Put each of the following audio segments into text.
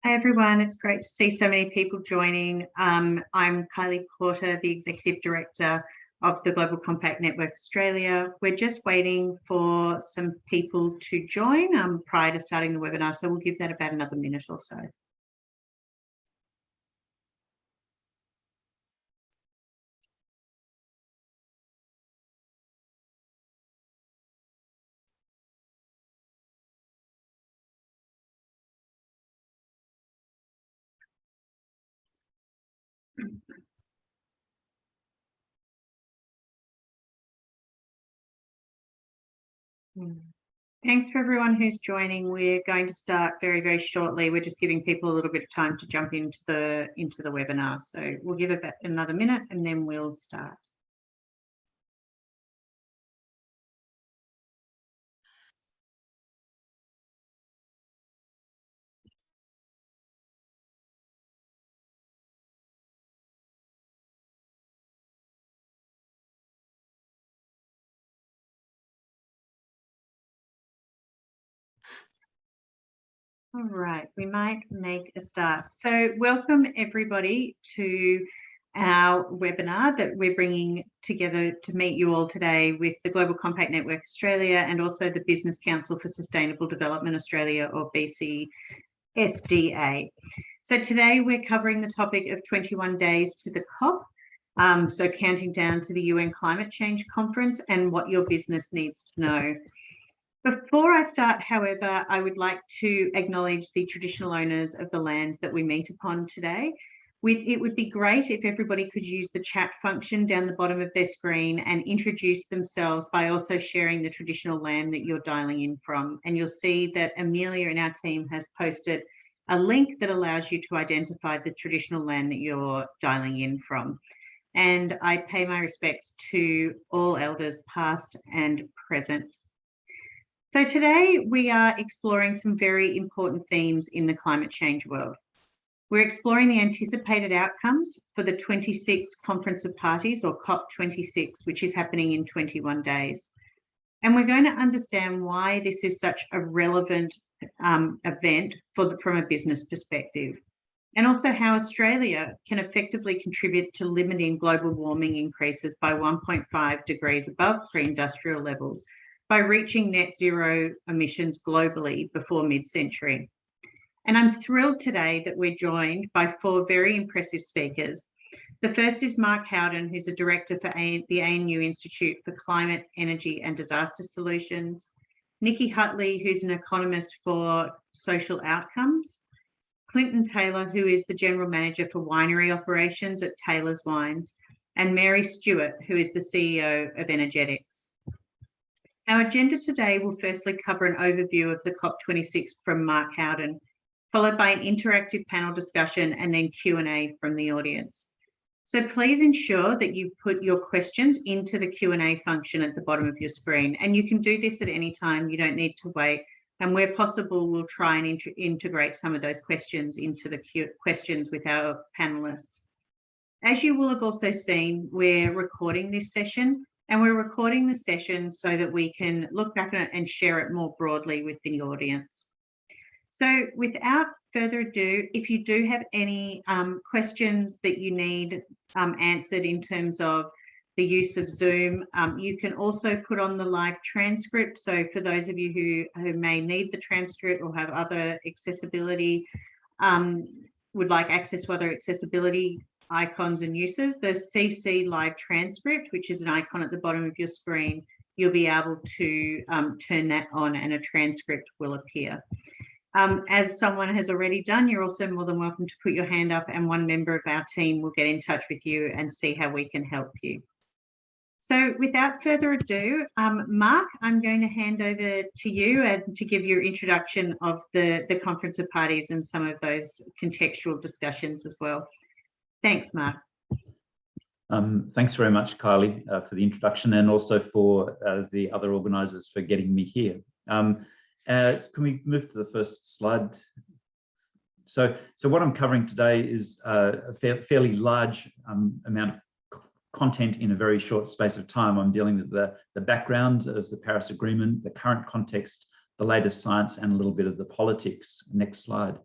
Hi everyone, it's great to see so many people joining. I'm Kylie Porter, the Executive Director of the Global Compact Network Australia. We're just waiting for some people to join prior to starting the webinar, so we'll give that about another minute or so. Thanks for everyone who's joining. We're going to start very, very shortly. We're just giving people a little bit of time to jump into the webinar. So we'll give it another minute and then we'll start. All right, we might make a start. So welcome everybody to our webinar that we're bringing together to meet you all today with the Global Compact Network Australia and also the Business Council for Sustainable Development Australia, or BCSDA. So today we're covering the topic of 21 days to the COP, so counting down to the UN Climate Change Conference and what your business needs to know. Before I start, however, I would like to acknowledge the traditional owners of the lands that we meet upon today. It would be great if everybody could use the chat function down the bottom of their screen and introduce themselves by also sharing the traditional land that you're dialing in from. And you'll see that Amelia in our team has posted a link that allows you to identify the traditional land that you're dialing in from. And I pay my respects to all elders past and present. So today we are exploring some very important themes in the climate change world. We're exploring the anticipated outcomes for the 26th Conference of Parties, or COP26, which is happening in 21 days. And we're going to understand why this is such a relevant event from a business perspective, and also how Australia can effectively contribute to limiting global warming increases by 1.5 degrees above pre-industrial levels by reaching net zero emissions globally before mid-century. And I'm thrilled today that we're joined by four very impressive speakers. The first is Mark Howden, who's a director for the ANU Institute for Climate, Energy and Disaster Solutions. Nicki Hutley, who's an economist for social outcomes. Clinton Taylor, who is the general manager for winery operations at Taylor's Wines. And Mary Stewart, who is the CEO of Energetics. Our agenda today will firstly cover an overview of the COP26 from Mark Howden, followed by an interactive panel discussion and then Q&A from the audience. So please ensure that you put your questions into the Q&A function at the bottom of your screen. And you can do this at any time, you don't need to wait. And where possible, we'll try and integrate some of those questions into the questions with our panelists. As you will have also seen, we're recording this session. And we're recording the session so that we can look back at it and share it more broadly with the audience. So without further ado, if you do have any questions that you need answered in terms of the use of Zoom, you can also put on the live transcript. So for those of you who may need the transcript or have other accessibility, would like access to other accessibility icons and uses, the CC live transcript, which is an icon at the bottom of your screen, you'll be able to turn that on and a transcript will appear. As someone has already done, you're also more than welcome to put your hand up and one member of our team will get in touch with you and see how we can help you. So without further ado, Mark, I'm going to hand over to you and to give your introduction of the Conference of Parties and some of those contextual discussions as well. Thanks, Mark. Thanks very much, Kylie, for the introduction and also for the other organisers for getting me here. Can we move to the first slide? So what I'm covering today is a fairly large amount of content in a very short space of time. I'm dealing with the background of the Paris Agreement, the current context, the latest science, and a little bit of the politics. Next slide.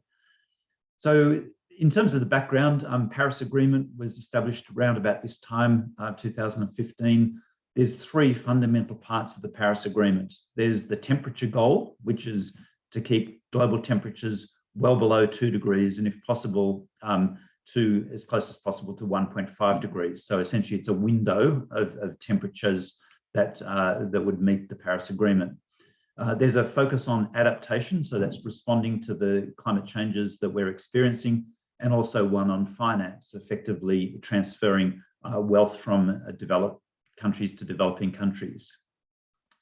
So in terms of the background, Paris Agreement was established around about this time, 2015. There's three fundamental parts of the Paris Agreement. There's the temperature goal, which is to keep global temperatures well below 2 degrees, and if possible, to as close as possible to 1.5 degrees. So essentially, it's a window of temperatures that would meet the Paris Agreement. There's a focus on adaptation, so that's responding to the climate changes that we're experiencing, and also one on finance, effectively transferring wealth from developed countries to developing countries.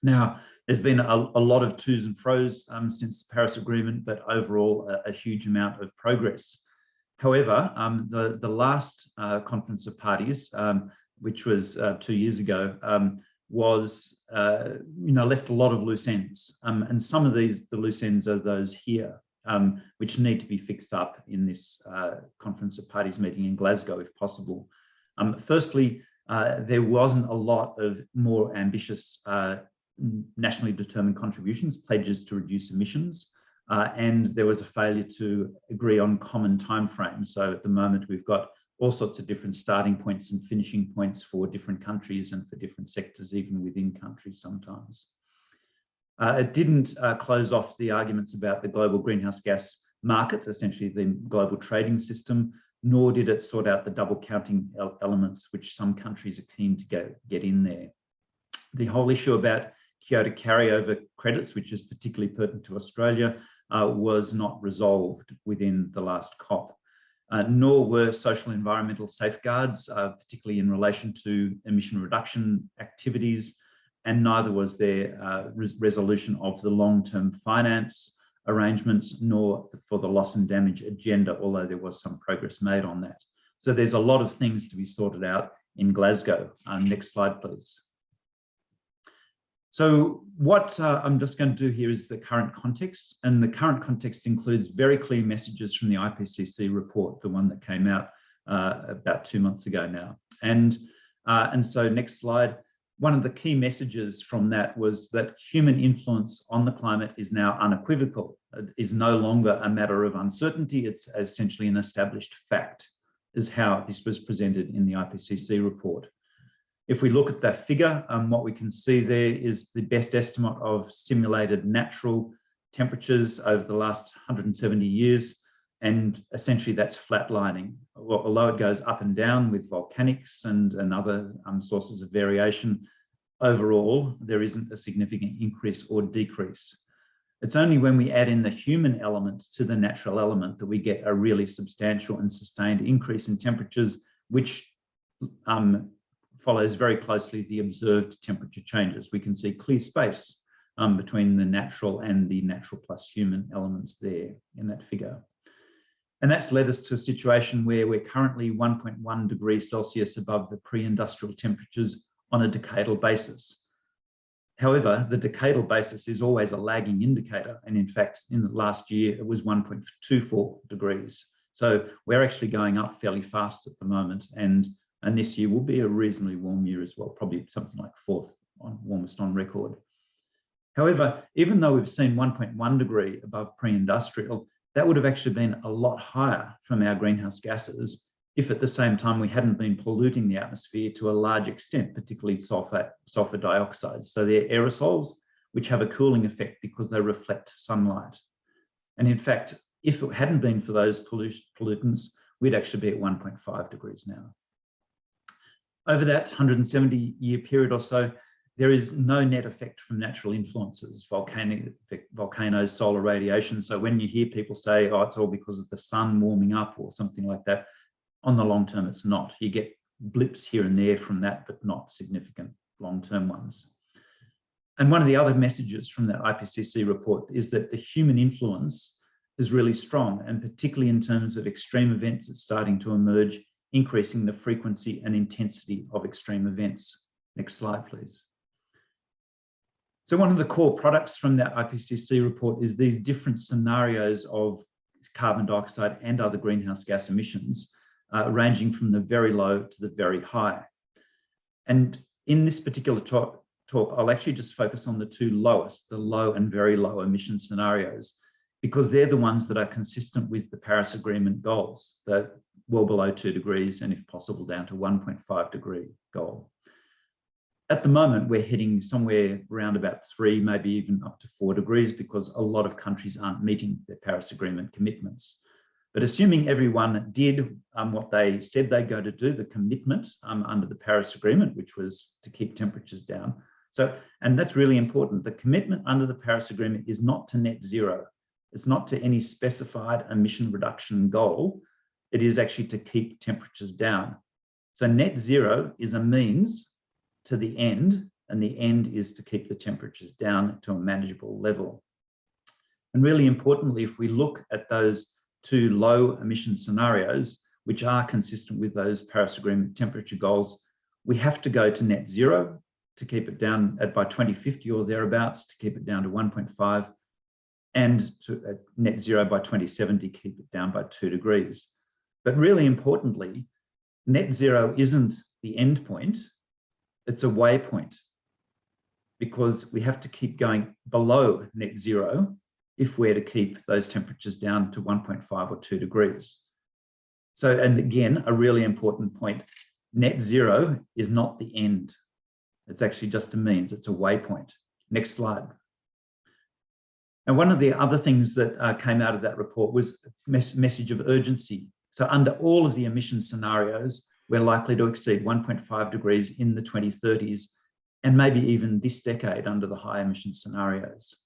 Now, there's been a lot of to's and fro's since the Paris Agreement, but overall a huge amount of progress. However, the last Conference of Parties, which was 2 years ago, was left a lot of loose ends, and some of the loose ends are those here, which need to be fixed up in this Conference of Parties meeting in Glasgow, if possible. Firstly, there wasn't a lot of more ambitious nationally determined contributions, pledges to reduce emissions, and there was a failure to agree on common timeframes. So at the moment, we've got all sorts of different starting points and finishing points for different countries and for different sectors, even within countries sometimes. It didn't close off the arguments about the global greenhouse gas market, essentially the global trading system, nor did it sort out the double counting elements, which some countries are keen to get in there. The whole issue about Kyoto carryover credits, which is particularly pertinent to Australia, was not resolved within the last COP. Nor were social environmental safeguards, particularly in relation to emission reduction activities, and neither was there resolution of the long-term finance arrangements, nor for the loss and damage agenda, although there was some progress made on that. So there's a lot of things to be sorted out in Glasgow. Next slide, please. So what I'm just going to do here is the current context, and the current context includes very clear messages from the IPCC report, the one that came out about 2 months ago now. And so next slide, one of the key messages from that was that human influence on the climate is now unequivocal. It is no longer a matter of uncertainty, it's essentially an established fact, is how this was presented in the IPCC report. If we look at that figure, what we can see there is the best estimate of simulated natural temperatures over the last 170 years, and essentially that's flatlining. Well, although it goes up and down with volcanics and other sources of variation, overall there isn't a significant increase or decrease. It's only when we add in the human element to the natural element that we get a really substantial and sustained increase in temperatures, which follows very closely the observed temperature changes. We can see clear space between the natural and the natural plus human elements there in that figure. And that's led us to a situation where we're currently 1.1 degrees Celsius above the pre-industrial temperatures on a decadal basis. However, the decadal basis is always a lagging indicator. And in fact, in the last year, it was 1.24 degrees. So we're actually going up fairly fast at the moment. And this year will be a reasonably warm year as well, probably something like fourth warmest on record. However, even though we've seen 1.1 degree above pre-industrial, that would have actually been a lot higher from our greenhouse gases if at the same time we hadn't been polluting the atmosphere to a large extent, particularly sulfur dioxide. So they're aerosols, which have a cooling effect because they reflect sunlight. And in fact, if it hadn't been for those pollutants, we'd actually be at 1.5 degrees now. Over that 170-year period or so, there is no net effect from natural influences, volcanoes, solar radiation. So when you hear people say, oh, it's all because of the sun warming up or something like that, on the long term, it's not. You get blips here and there from that, but not significant long-term ones. And one of the other messages from that IPCC report is that the human influence is really strong, and particularly in terms of extreme events, it's starting to emerge, increasing the frequency and intensity of extreme events. Next slide, please. So one of the core products from that IPCC report is these different scenarios of carbon dioxide and other greenhouse gas emissions, ranging from the very low to the very high. And in this particular talk, I'll actually just focus on the two lowest, the low and very low emission scenarios. because they're the ones that are consistent with the Paris Agreement goals, that well below 2 degrees and if possible down to 1.5 degree goal. At the moment, we're heading somewhere around about 3, maybe even up to 4 degrees because a lot of countries aren't meeting their Paris Agreement commitments. But assuming everyone did what they said they're going to do, the commitment under the Paris Agreement, which was to keep temperatures down. So, and that's really important. The commitment under the Paris Agreement is not to net zero. It's not to any specified emission reduction goal. It is actually to keep temperatures down. So net zero is a means to the end, and the end is to keep the temperatures down to a manageable level. And really importantly, if we look at those 2 low emission scenarios, which are consistent with those Paris Agreement temperature goals, we have to go to net zero to keep it down by 2050 or thereabouts, to keep it down to 1.5, and to net zero by 2070, keep it down by 2 degrees. But really importantly, net zero isn't the end point, it's a waypoint, because we have to keep going below net zero if we're to keep those temperatures down to 1.5 or 2 degrees. So, and again, a really important point, net zero is not the end. It's actually just a means, it's a waypoint. Next slide. And one of the other things that came out of that report was a message of urgency. So under all of the emission scenarios, we're likely to exceed 1.5 degrees in the 2030s, and maybe even this decade under the high emission scenarios.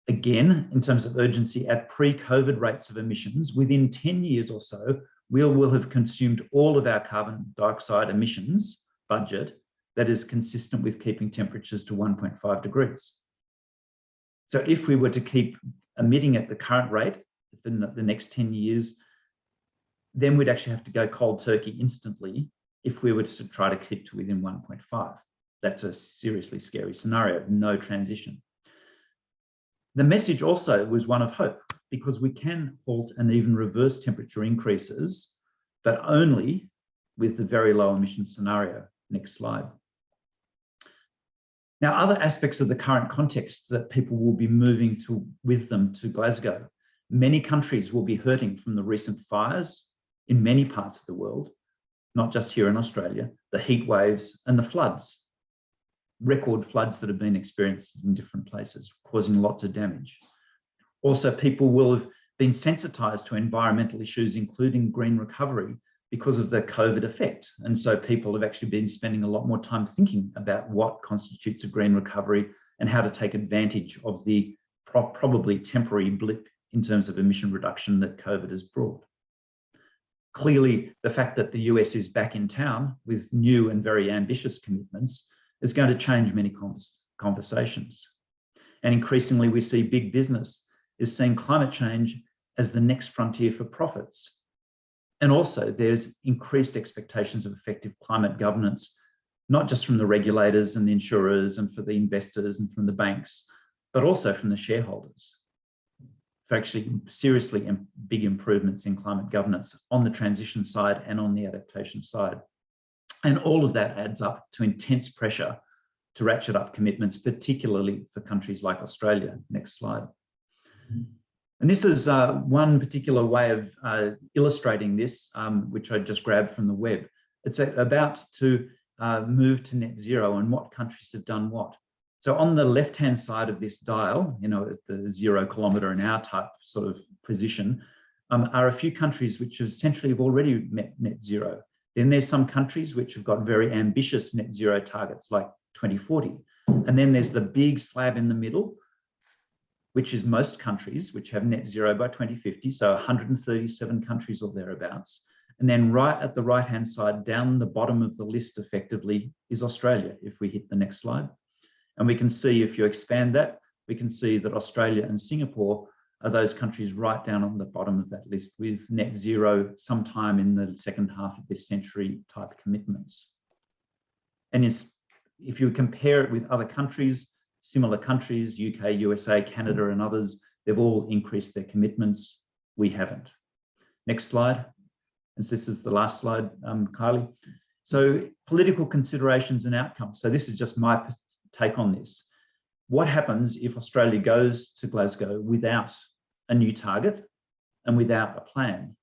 Again, in terms of urgency, at pre-COVID rates of emissions, within 10 years or so, we will have consumed all of our carbon dioxide emissions budget that is consistent with keeping temperatures to 1.5 degrees. So if we were to keep emitting at the current rate in the next 10 years, then we'd actually have to go cold turkey instantly if we were to try to keep to within 1.5. That's a seriously scary scenario, no transition. The message also was one of hope, because we can halt and even reverse temperature increases, but only with the very low emission scenario. Next slide. Now, other aspects of the current context that people will be moving with them to Glasgow. Many countries will be hurting from the recent fires in many parts of the world, not just here in Australia, the heat waves and the floods, record floods that have been experienced in different places, causing lots of damage. Also, people will have been sensitized to environmental issues, including green recovery, because of the COVID effect. And so people have actually been spending a lot more time thinking about what constitutes a green recovery and how to take advantage of the probably temporary blip in terms of emission reduction that COVID has brought. Clearly, the fact that the US is back in town with new and very ambitious commitments is going to change many conversations. And increasingly, we see big business is seeing climate change as the next frontier for profits. And also, there's increased expectations of effective climate governance, not just from the regulators and the insurers and for the investors and from the banks, but also from the shareholders, for actually seriously big improvements in climate governance on the transition side and on the adaptation side. And all of that adds up to intense pressure to ratchet up commitments, particularly for countries like Australia. Next slide. And this is one particular way of illustrating this, which I just grabbed from the web. It's about to move to net zero and what countries have done what. So on the left-hand side of this dial, you know, at the 0 kilometre an hour type sort of position, are a few countries which essentially have already met net zero. Then there's some countries which have got very ambitious net zero targets like 2040. And then there's the big slab in the middle, which is most countries which have net zero by 2050. So 137 countries or thereabouts. And then right at the right-hand side, down the bottom of the list effectively is Australia, if we hit the next slide. And we can see, if you expand that, we can see that Australia and Singapore are those countries right down on the bottom of that list with net zero sometime in the second half of this century type commitments. And if you compare it with other countries, similar countries, UK, USA, Canada, and others, they've all increased their commitments. We haven't. Next slide. And this is the last slide, Kylie. So political considerations and outcomes. So this is just my take on this. what happens if Australia goes to Glasgow without a new target and without a plan?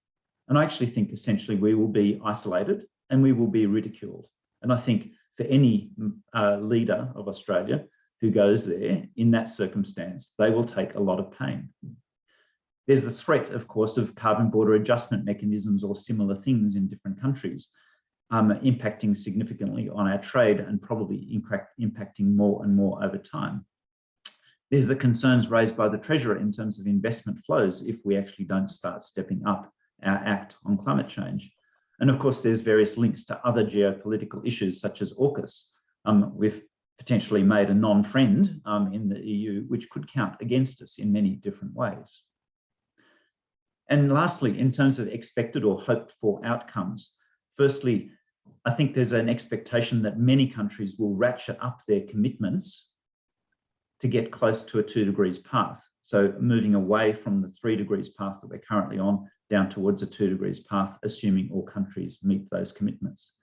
And I actually think essentially we will be isolated and we will be ridiculed. And I think for any leader of Australia who goes there in that circumstance, they will take a lot of pain. There's the threat, of course, of carbon border adjustment mechanisms or similar things in different countries, impacting significantly on our trade and probably impacting more and more over time. There's the concerns raised by the Treasurer in terms of investment flows if we actually don't start stepping up our act on climate change. And of course, there's various links to other geopolitical issues such as AUKUS. We've potentially made a non-friend in the EU, which could count against us in many different ways. And lastly, in terms of expected or hoped for outcomes, firstly, I think there's an expectation that many countries will ratchet up their commitments to get close to a 2 degrees path. So moving away from the 3 degrees path that we're currently on down towards a 2 degrees path, assuming all countries meet those commitments.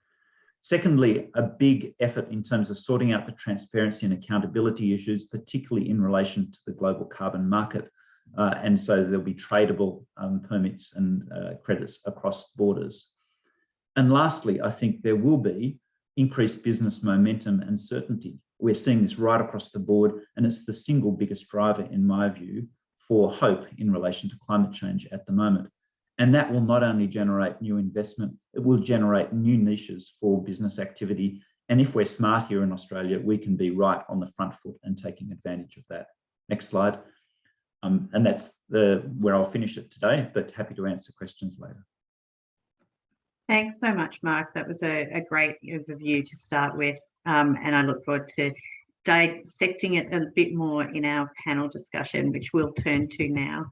Secondly, a big effort in terms of sorting out the transparency and accountability issues, particularly in relation to the global carbon market. And so there'll be tradable permits and credits across borders. And lastly, I think there will be increased business momentum and certainty. We're seeing this right across the board, and it's the single biggest driver, in my view, for hope in relation to climate change at the moment. And that will not only generate new investment, it will generate new niches for business activity. And if we're smart here in Australia, we can be right on the front foot and taking advantage of that. Next slide. And that's where I'll finish it today, but happy to answer questions later. Thanks so much, Mark. That was a great overview to start with. And I look forward to dissecting it a bit more in our panel discussion, which we'll turn to now.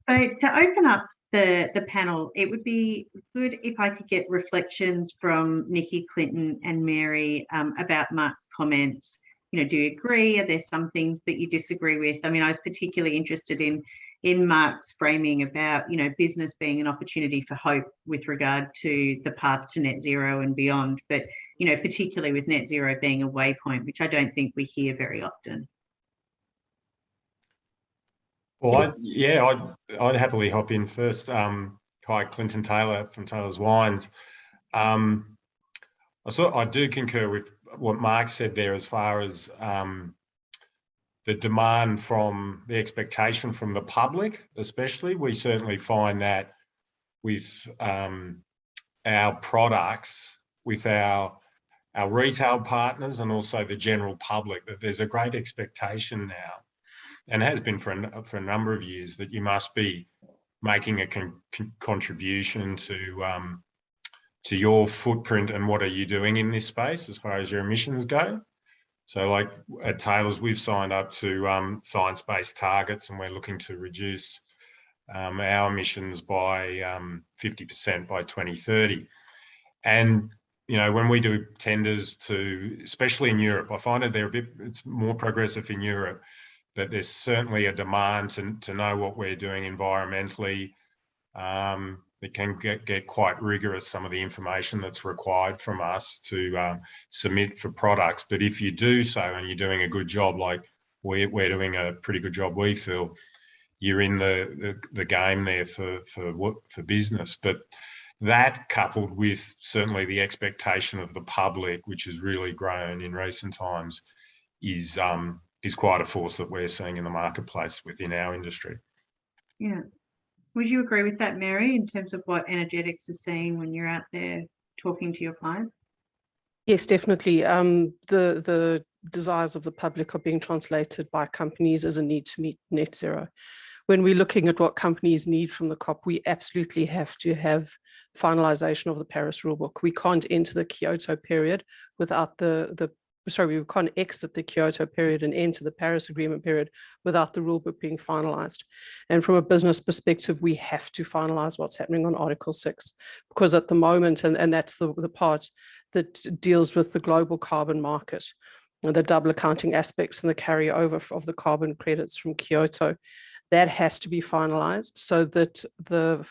So to open up the panel, it would be good if I could get reflections from Nicki, Clinton and Mary about Mark's comments. You know, do you agree? Are there some things that you disagree with? I mean, I was particularly interested in Mark's framing about, you know, business being an opportunity for hope with regard to the path to net zero and beyond, but, you know, particularly with net zero being a waypoint, which I don't think we hear very often. Well, I'd happily hop in first. Hi, Clinton Taylor from Taylor's Wines. I do concur with what Mark said there as far as the demand from the expectation from the public, especially. We certainly find that with our products, with our retail partners and also the general public, that there's a great expectation now, and has been for a number of years, that you must be making a contribution to your footprint and what are you doing in this space as far as your emissions go. So like at Taylor's, we've signed up to science-based targets, and we're looking to reduce our emissions by 50% by 2030. And, you know, when we do tenders especially in Europe, I find that it's more progressive in Europe, but there's certainly a demand to know what we're doing environmentally. It can get quite rigorous, some of the information that's required from us to submit for products. But if you do so and you're doing a good job, like we're doing a pretty good job, we feel, you're in the game there for business. But that, coupled with certainly the expectation of the public, which has really grown in recent times, is quite a force that we're seeing in the marketplace within our industry. Yeah. Would you agree with that, Mary, in terms of what Energetics is seeing when you're out there talking to your clients? Yes, definitely. The desires of the public are being translated by companies as a need to meet net zero. When we're looking at what companies need from the COP, we absolutely have to have finalization of the Paris rulebook. We can't enter the Kyoto period without we can't exit the Kyoto period and enter the Paris Agreement period without the rulebook being finalized. And from a business perspective, we have to finalize what's happening on Article 6, because at the moment, and that's the part that deals with the global carbon market, the double accounting aspects and the carryover of the carbon credits from Kyoto, that has to be finalized so that the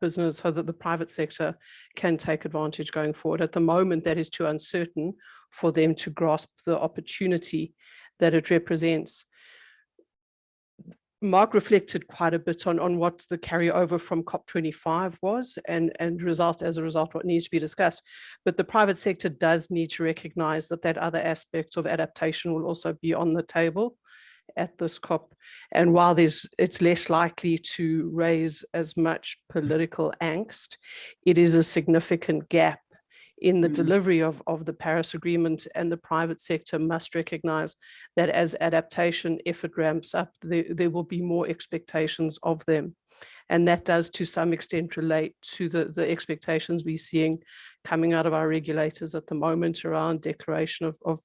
business, so that the private sector can take advantage going forward. At the moment, that is too uncertain for them to grasp the opportunity that it represents. Mark reflected quite a bit on what the carryover from COP25 was and as a result what needs to be discussed. But the private sector does need to recognize that other aspect of adaptation will also be on the table at this COP. And while it's less likely to raise as much political angst, it is a significant gap in the delivery of the Paris Agreement, and the private sector must recognize that as adaptation effort ramps up, there will be more expectations of them. And that does to some extent relate to the expectations we're seeing coming out of our regulators at the moment around declaration of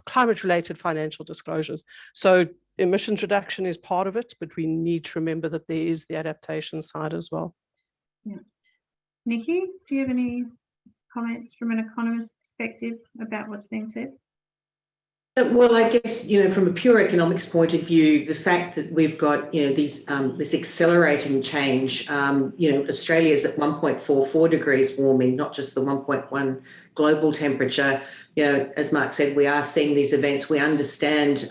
climate-related financial disclosures. So emissions reduction is part of it, but we need to remember that there is the adaptation side as well. Yeah. Nicki, do you have any comments from an economist perspective about what's being said? Well, I guess, from a pure economics point of view, the fact that we've got, these this accelerating change, Australia is at 1.44 degrees warming, not just the 1.1 global temperature. As Mark said, we are seeing these events. We're understanding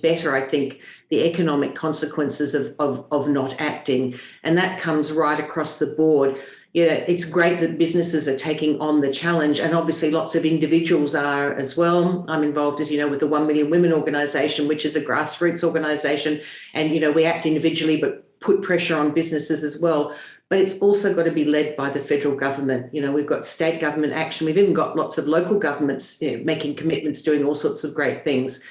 better, I think, the economic consequences of not acting. And that comes right across the board. It's great that businesses are taking on the challenge, and obviously lots of individuals are as well. I'm involved, as you know, with the 1 Million Women organisation, which is a grassroots organisation, and we act individually but put pressure on businesses as well. But it's also got to be led by the federal government. We've got state government action. We've even got lots of local governments making commitments, doing all sorts of great things.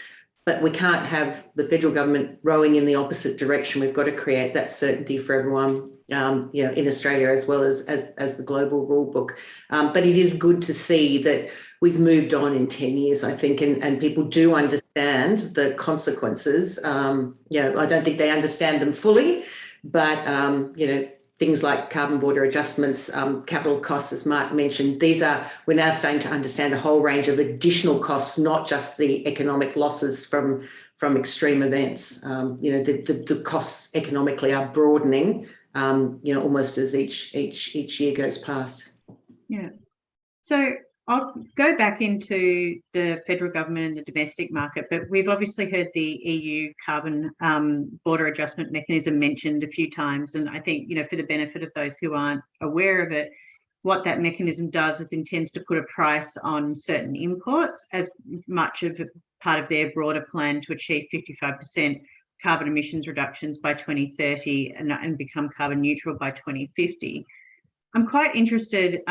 But we can't have the federal government rowing in the opposite direction. We've got to create that certainty for everyone, in Australia as well as the global rule book. But it is good to see that we've moved on in 10 years, I think, and people do understand the consequences. I don't think they understand them fully, but, things like carbon border adjustments, capital costs, as Mark mentioned, we're now starting to understand a whole range of additional costs, not just the economic losses from extreme events. The costs economically are broadening, almost as each year goes past. Yeah. So I'll go back into the federal government and the domestic market, but we've obviously heard the EU carbon border adjustment mechanism mentioned a few times. And I think, for the benefit of those who aren't aware of it, what that mechanism does is intends to put a price on certain imports as much of part of their broader plan to achieve 55% carbon emissions reductions by 2030 and become carbon neutral by 2050. I'm quite interested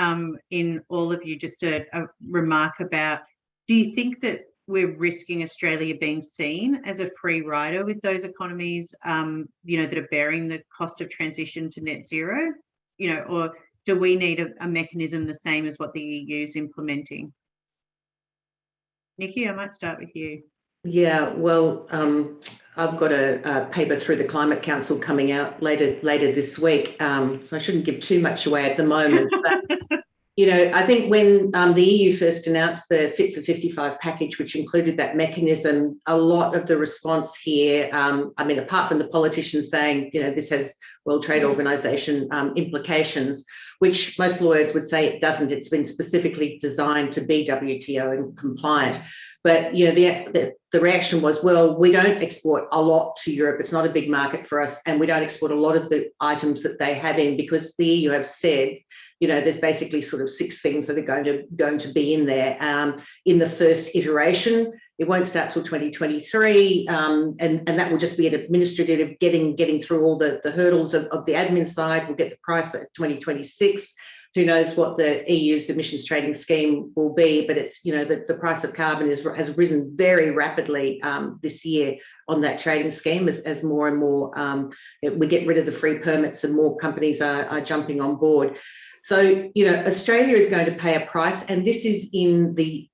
in all of you, just a remark about, do you think that we're risking Australia being seen as a free rider with those economies, that are bearing the cost of transition to net zero, or do we need a mechanism the same as what the EU is implementing? Nicki, I might start with you. Yeah, well, I've got a paper through the Climate Council coming out later this week, so I shouldn't give too much away at the moment. But, I think when the EU first announced the Fit for 55 package, which included that mechanism, a lot of the response here, apart from the politicians saying, this has World Trade Organization implications, which most lawyers would say it doesn't. It's been specifically designed to be WTO and compliant. But the reaction was, well, we don't export a lot to Europe. It's not a big market for us, and we don't export a lot of the items that they have in, because the EU have said, there's basically sort of 6 things that are going to be in there. In the first iteration, it won't start till 2023, and that will just be an administrative getting through all the hurdles of the admin side. We'll get the price at 2026. Who knows what the EU's emissions trading scheme will be, but it's, the price of carbon has risen very rapidly this year on that trading scheme as more and more we get rid of the free permits and more companies are jumping on board. So, Australia is going to pay a price, and this is in the,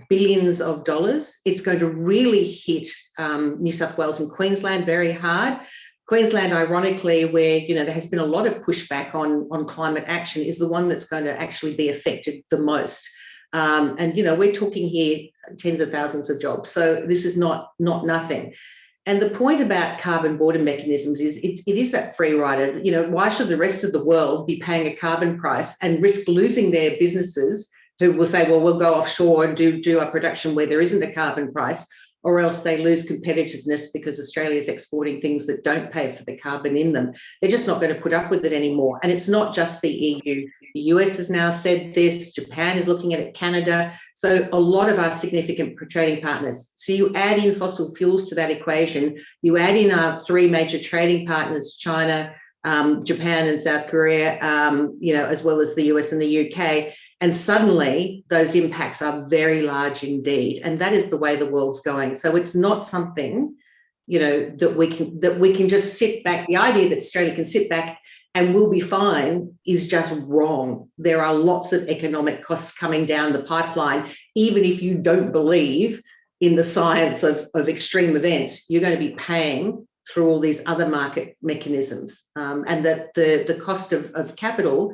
billions of dollars. It's going to really hit New South Wales and Queensland very hard. Queensland, ironically, where there has been a lot of pushback on climate action, is the one that's going to actually be affected the most. And we're talking here tens of thousands of jobs, so this is not nothing. And the point about carbon border mechanisms is it is that free rider. Why should the rest of the world be paying a carbon price and risk losing their businesses who will say, well, we'll go offshore and do our production where there isn't a carbon price, or else they lose competitiveness because Australia is exporting things that don't pay for the carbon in them. They're just not going to put up with it anymore. And it's not just the EU. The US has now said this, Japan is looking at it, Canada. So a lot of our significant trading partners. So you add in fossil fuels to that equation, you add in our three major trading partners, China, Japan and South Korea, as well as the US and the UK. And suddenly those impacts are very large indeed. And that is the way the world's going. So it's not something, that we can just sit back. The idea that Australia can sit back and we'll be fine is just wrong. There are lots of economic costs coming down the pipeline. Even if you don't believe in the science of extreme events, you're going to be paying through all these other market mechanisms. And that the cost of capital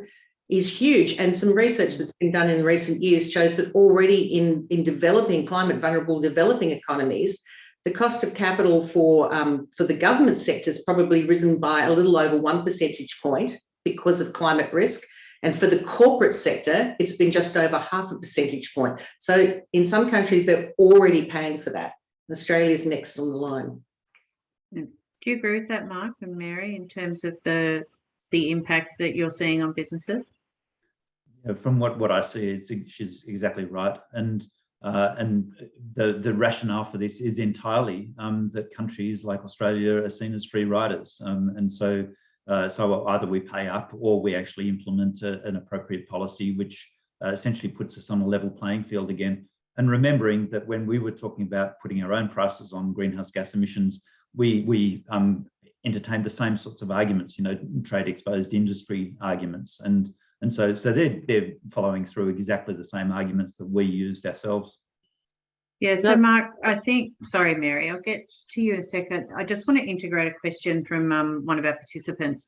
is huge. And some research that's been done in recent years shows that already in developing, climate vulnerable developing economies, the cost of capital for the government sector has probably risen by a little over 1 percentage point because of climate risk. And for the corporate sector, it's been just over 0.5 percentage point. So in some countries, they're already paying for that. Australia's next on the line. Do you agree with that, Mark and Mary, in terms of the impact that you're seeing on businesses? From what I see, she's exactly right, and the rationale for this is entirely that countries like Australia are seen as free riders, and so either we pay up or we actually implement an appropriate policy which essentially puts us on a level playing field again. And remembering that when we were talking about putting our own prices on greenhouse gas emissions, we entertained the same sorts of arguments, trade exposed industry arguments, and so they're following through exactly the same arguments that we used ourselves. Yeah, so Mark, sorry, Mary, I'll get to you in a second. I just want to integrate a question from one of our participants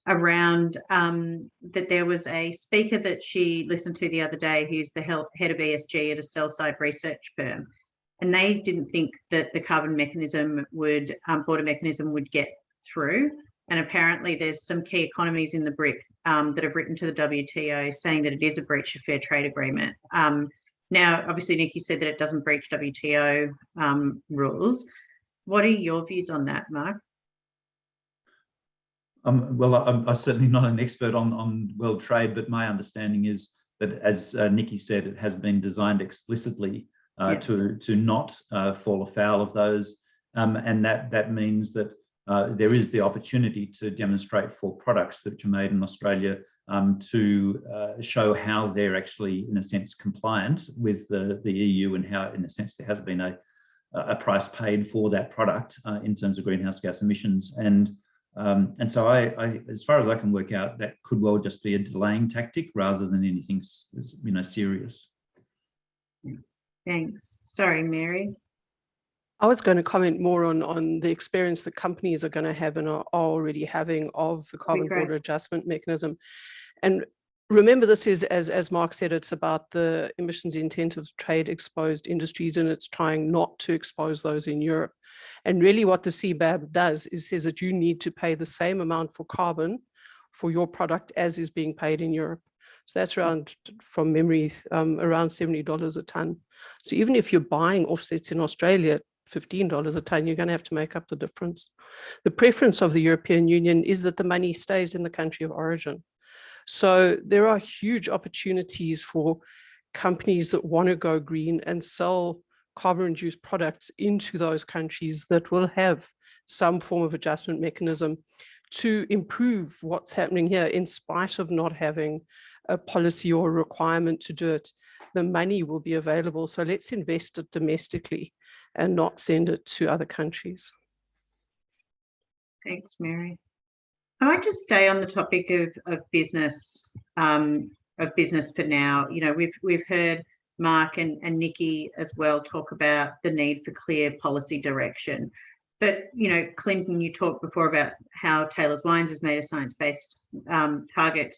around that there was a speaker that she listened to the other day who's the head of ESG at a sell-side research firm. And they didn't think that the carbon mechanism border mechanism would get through. And apparently there's some key economies in the BRIC that have written to the WTO saying that it is a breach of fair trade agreement. Now, obviously, Nicki said that it doesn't breach WTO rules. What are your views on that, Mark? Well, I'm certainly not an expert on world trade, but my understanding is that, as Nicki said, it has been designed explicitly to not fall afoul of those. And that means that there is the opportunity to demonstrate for products that are made in Australia to show how they're actually, in a sense, compliant with the EU, and how, in a sense, there has been a price paid for that product in terms of greenhouse gas emissions. And so I, as far as I can work out, that could well just be a delaying tactic rather than anything, serious. Thanks. Sorry, Mary. I was going to comment more on the experience that companies are going to have and are already having of the carbon border adjustment mechanism. And remember, this is, as Mark said, it's about the emissions intensive trade exposed industries, and it's trying not to expose those in Europe. And really what the CBAM does is says that you need to pay the same amount for carbon for your product as is being paid in Europe. So that's around, from memory, around $70 a ton. So even if you're buying offsets in Australia, $15 a ton, you're going to have to make up the difference. The preference of the European Union is that the money stays in the country of origin. So there are huge opportunities for companies that want to go green and sell carbon-reduced products into those countries that will have some form of adjustment mechanism to improve what's happening here, in spite of not having a policy or a requirement to do it. The money will be available. So let's invest it domestically and not send it to other countries. Thanks, Mary. I might just stay on the topic of business for now. We've heard Mark and Nicki as well talk about the need for clear policy direction. But, Clinton, you talked before about how Taylor's Wines has made a science-based target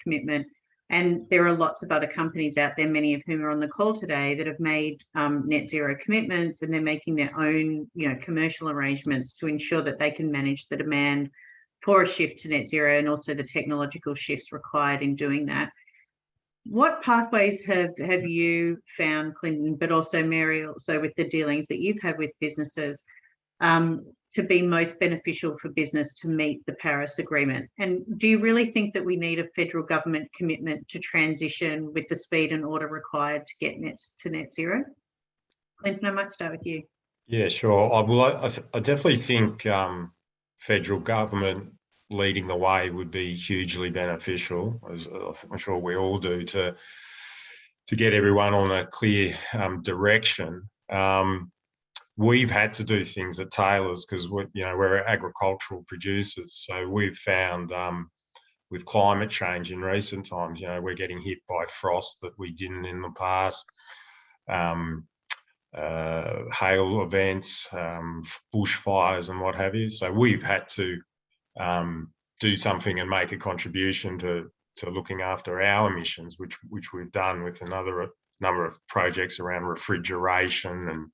commitment. And there are lots of other companies out there, many of whom are on the call today, that have made net zero commitments, and they're making their own, commercial arrangements to ensure that they can manage the demand for a shift to net zero and also the technological shifts required in doing that. What pathways have you found, Clinton, but also Mary, also with the dealings that you've had with businesses, to be most beneficial for business to meet the Paris Agreement? And do you really think that we need a federal government commitment to transition with the speed and order required to get to net zero? Clinton, I might start with you. Yeah, sure. I definitely think federal government leading the way would be hugely beneficial, as I'm sure we all do, to get everyone on a clear direction. We've had to do things at Taylor's because we're agricultural producers, so we've found with climate change in recent times, we're getting hit by frost that we didn't in the past. Hail events, bushfires and what have you. So we've had to do something and make a contribution to looking after our emissions, which we've done with another number of projects around refrigeration and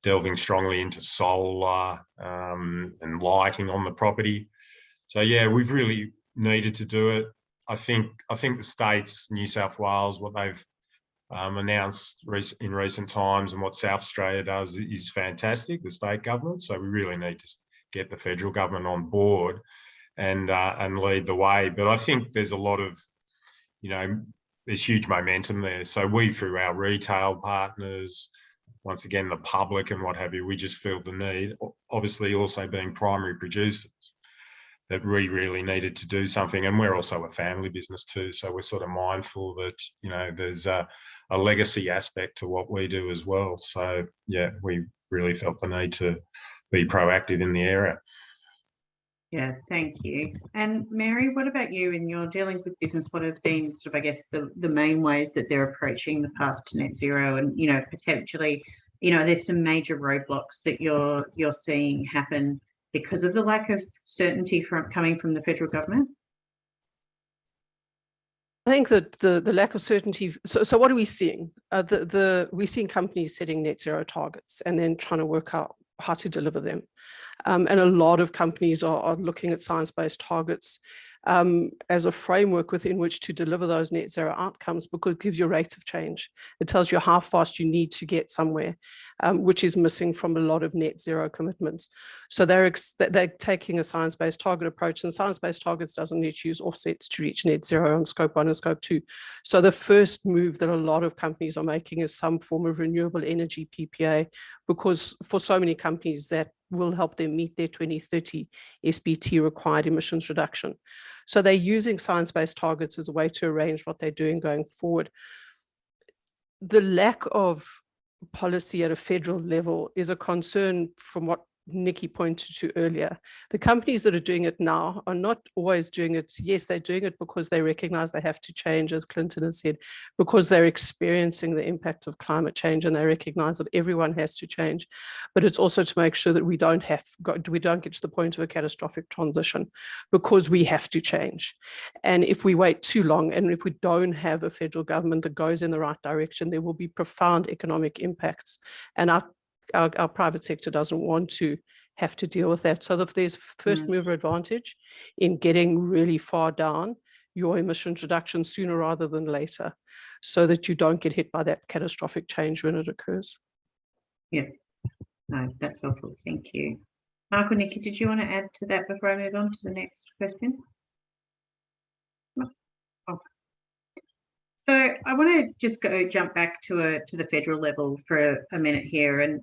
delving strongly into solar and lighting on the property. So yeah, we've really needed to do it. I think the states, New South Wales, what they've announced in recent times and what South Australia does is fantastic, the state government. So we really need to get the federal government on board and lead the way. But I think there's a lot of, there's huge momentum there. So we, through our retail partners, once again, the public and what have you, we just feel the need, obviously also being primary producers, that we really needed to do something. And we're also a family business too, so we're sort of mindful that, there's a legacy aspect to what we do as well. So yeah, we really felt the need to be proactive in the area. Yeah, thank you. And Mary, what about you in your dealings with business? What have been sort of, I guess, the main ways that they're approaching the path to net zero? And, potentially, there's some major roadblocks that you're seeing happen because of the lack of certainty coming from the federal government? I think that the lack of certainty. So what are we seeing? We're seeing companies setting net zero targets and then trying to work out how to deliver them. And a lot of companies are looking at science-based targets as a framework within which to deliver those net zero outcomes, because it gives you a rate of change. It tells you how fast you need to get somewhere, which is missing from a lot of net zero commitments. So they're taking a science-based target approach, and science-based targets doesn't need to use offsets to reach net zero on scope 1 and scope 2. So the first move that a lot of companies are making is some form of renewable energy PPA, because for so many companies that will help them meet their 2030 SBT required emissions reduction. So they're using science-based targets as a way to arrange what they're doing going forward. The lack of policy at a federal level is a concern from what Nicki pointed to earlier. The companies that are doing it now are not always doing it. Yes, they're doing it because they recognize they have to change, as Clinton has said, because they're experiencing the impact of climate change and they recognize that everyone has to change. But it's also to make sure that we don't get to the point of a catastrophic transition, because we have to change. And if we wait too long, and if we don't have a federal government that goes in the right direction, there will be profound economic impacts. And our private sector doesn't want to have to deal with that. So if there's first mover advantage in getting really far down your emissions reduction sooner rather than later, so that you don't get hit by that catastrophic change when it occurs. Yeah, no, that's helpful. Thank you. Mark or Nicki, did you want to add to that before I move on to the next question? So I want to just jump back to the federal level for a minute here, and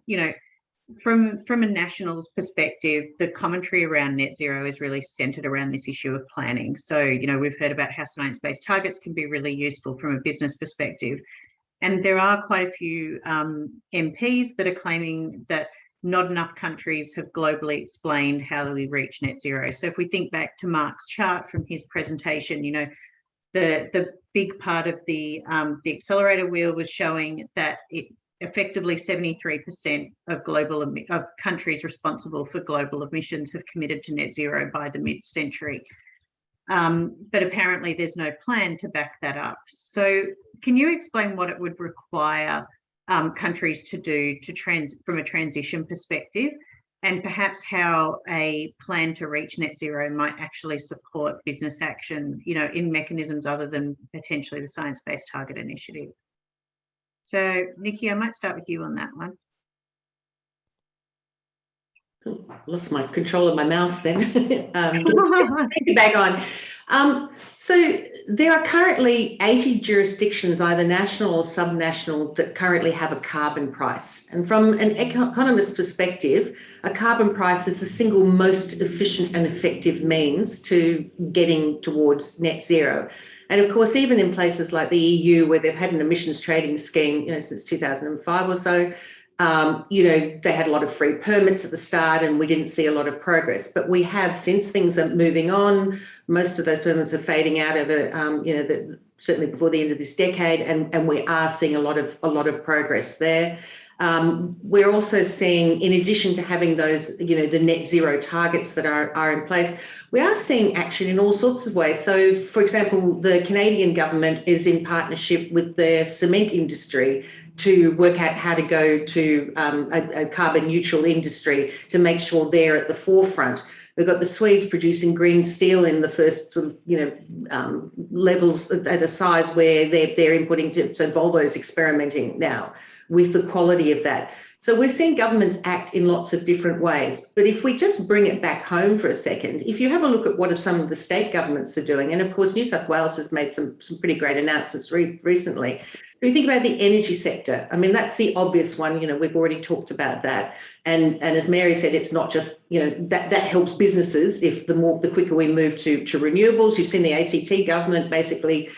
from a nationals perspective, the commentary around net zero is really centred around this issue of planning. So we've heard about how science-based targets can be really useful from a business perspective, and there are quite a few MPs that are claiming that not enough countries have globally explained how we reach net zero. So if we think back to Mark's chart from his presentation, the big part of the accelerator wheel was showing that effectively 73% of countries responsible for global emissions have committed to net zero by the mid-century. But apparently there's no plan to back that up. So can you explain what it would require countries to do from a transition perspective and perhaps how a plan to reach net zero might actually support business action, in mechanisms other than potentially the Science-Based Target Initiative. So, Nicki, I might start with you on that one. Lost my control of my mouse then. Back on. So there are currently 80 jurisdictions, either national or subnational, that currently have a carbon price. And from an economist perspective, a carbon price is the single most efficient and effective means to getting towards net zero. And of course, even in places like the EU, where they've had an emissions trading scheme, since 2005 or so, they had a lot of free permits at the start and we didn't see a lot of progress. But we have, since things are moving on, most of those permits are fading out over, certainly before the end of this decade, and we are seeing a lot of progress there. We're also seeing, in addition to having those, the net zero targets that are in place, we are seeing action in all sorts of ways. So, for example, the Canadian government is in partnership with the cement industry to work out how to go to a carbon neutral industry to make sure they're at the forefront. We've got the Swedes producing green steel in the first sort of, levels at a size where they're inputting so Volvo's experimenting now with the quality of that. So we're seeing governments act in lots of different ways. But if we just bring it back home for a second, if you have a look at what some of the state governments are doing, and of course New South Wales has made some pretty great announcements recently. If you think about the energy sector, I mean, that's the obvious one, we've already talked about that. And as Mary said, it's not just, that helps businesses if the quicker we move to renewables. You've seen the ACT government basically,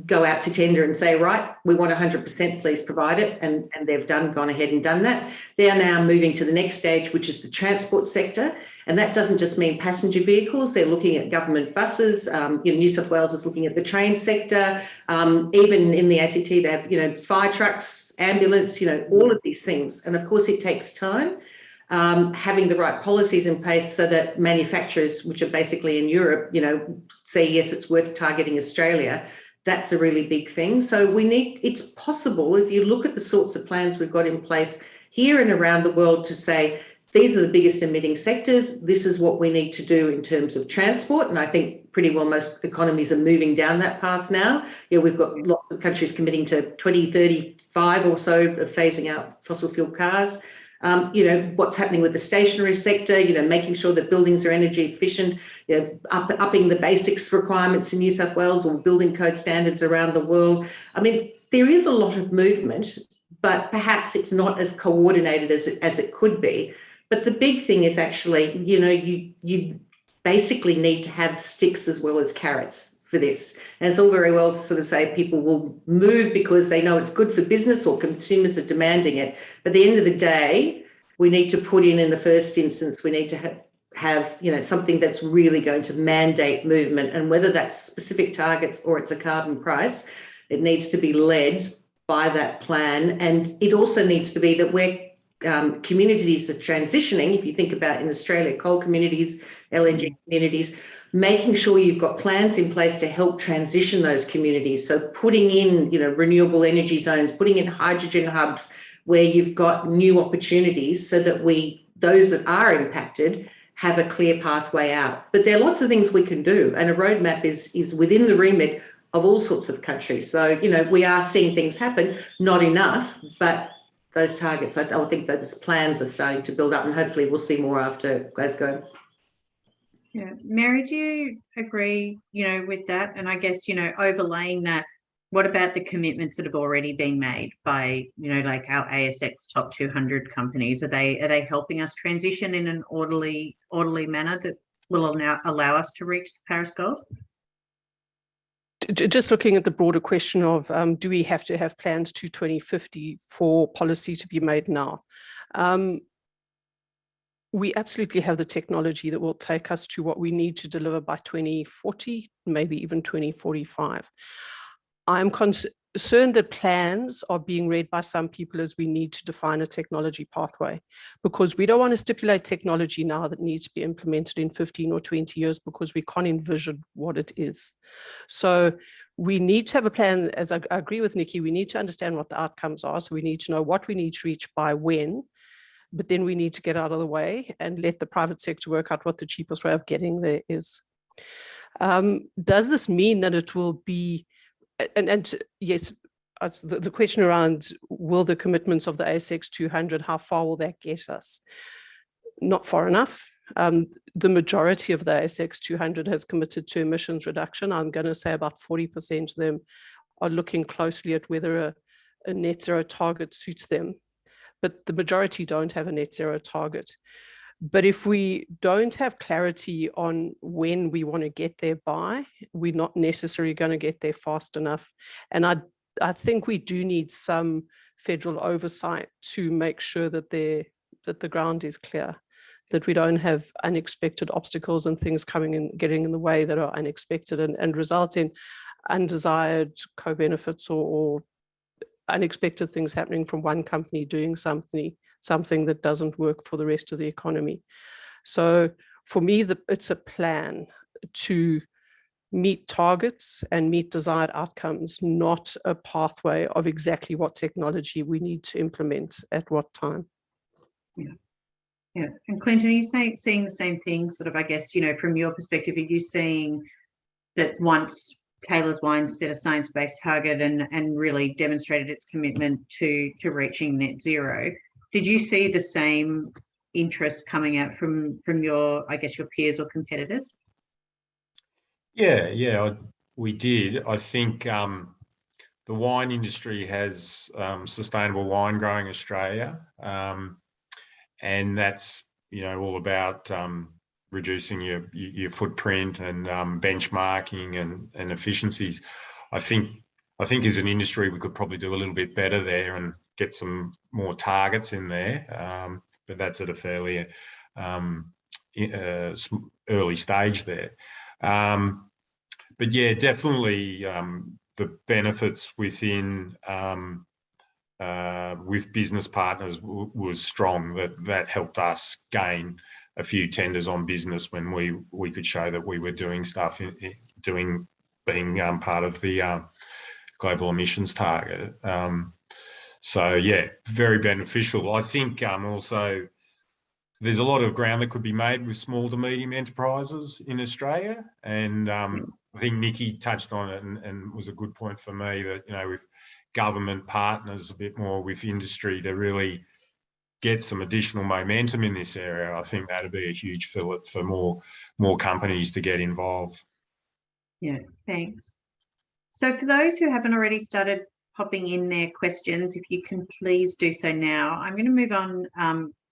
go out to tender and say, right, we want 100%, please provide it. And they've gone ahead and done that. They are now moving to the next stage, which is the transport sector. And that doesn't just mean passenger vehicles. They're looking at government buses. New South Wales is looking at the train sector. Even in the ACT, they have, fire trucks, ambulance, all of these things. And of course, it takes time. Having the right policies in place so that manufacturers, which are basically in Europe, say, yes, it's worth targeting Australia. That's a really big thing. So it's possible, if you look at the sorts of plans we've got in place here and around the world, to say, these are the biggest emitting sectors. This is what we need to do in terms of transport. And I think pretty well most economies are moving down that path now. We've got lots of countries committing to 2035 or so of phasing out fossil fuel cars. What's happening with the stationery sector, making sure that buildings are energy efficient, upping the basics requirements in New South Wales or building code standards around the world. I mean, there is a lot of movement, but perhaps it's not as coordinated as it could be. But the big thing is actually, you basically need to have sticks as well as carrots for this. And it's all very well to sort of say people will move because they know it's good for business or consumers are demanding it. But at the end of the day, we need to put in the first instance, we need to have something that's really going to mandate movement. And whether that's specific targets or it's a carbon price, it needs to be led by that plan. And it also needs to be that we're communities are transitioning. If you think about in Australia, coal communities, LNG communities, making sure you've got plans in place to help transition those communities. So putting in, renewable energy zones, putting in hydrogen hubs where you've got new opportunities so that those that are impacted have a clear pathway out. But there are lots of things we can do, and a roadmap is within the remit of all sorts of countries. So, we are seeing things happen, not enough, but those targets, I think those plans are starting to build up, and hopefully we'll see more after Glasgow. Yeah, Mary, do you agree, with that? And I guess, overlaying that, what about the commitments that have already been made by, like our ASX top 200 companies? Are they helping us transition in an orderly manner that will now allow us to reach the Paris goals? Just looking at the broader question of do we have to have plans to 2050 for policy to be made now? We absolutely have the technology that will take us to what we need to deliver by 2040, maybe even 2045. I'm concerned that plans are being read by some people as we need to define a technology pathway, because we don't want to stipulate technology now that needs to be implemented in 15 or 20 years because we can't envision what it is. So we need to have a plan. As I agree with Nicki, we need to understand what the outcomes are. So we need to know what we need to reach by when. but then we need to get out of the way and let the private sector work out what the cheapest way of getting there is. Does this mean that it will be, and yes, the question around will the commitments of the ASX 200, how far will that get us? Not far enough. The majority of the ASX 200 has committed to emissions reduction. I'm going to say about 40% of them are looking closely at whether a net zero target suits them, but the majority don't have a net zero target. But if we don't have clarity on when we want to get there by, we're not necessarily going to get there fast enough. And I think we do need some federal oversight to make sure that the ground is clear, that we don't have unexpected obstacles and things coming in, getting in the way that are unexpected and result in undesired co-benefits or unexpected things happening from one company doing something that doesn't work for the rest of the economy. So for me, it's a plan to meet targets and meet desired outcomes, not a pathway of exactly what technology we need to implement at what time. Yeah. And Clinton, are you seeing the same thing, sort of, I guess, from your perspective, are you seeing that once Taylor's Wines set a science-based target and really demonstrated its commitment to reaching net zero, did you see the same interest coming out from your, I guess, your peers or competitors? Yeah, we did. I think the wine industry has Sustainable Wine Growing Australia, and that's all about reducing your footprint and benchmarking and efficiencies. I think as an industry we could probably do a little bit better there and get some more targets in there, but that's at a fairly early stage there. But yeah, definitely the benefits within with business partners was strong. That helped us gain a few tenders on business when we could show that we were doing stuff, being part of the global emissions target. So yeah, very beneficial. I think also there's a lot of ground that could be made with small to medium enterprises in Australia, and I think Nicki touched on it and was a good point for me that with government partners a bit more with industry to really get some additional momentum in this area. I think that'd be a huge fillet for more companies to get involved. Yeah, thanks. So for those who haven't already started popping in their questions, if you can please do so now. I'm going to move on.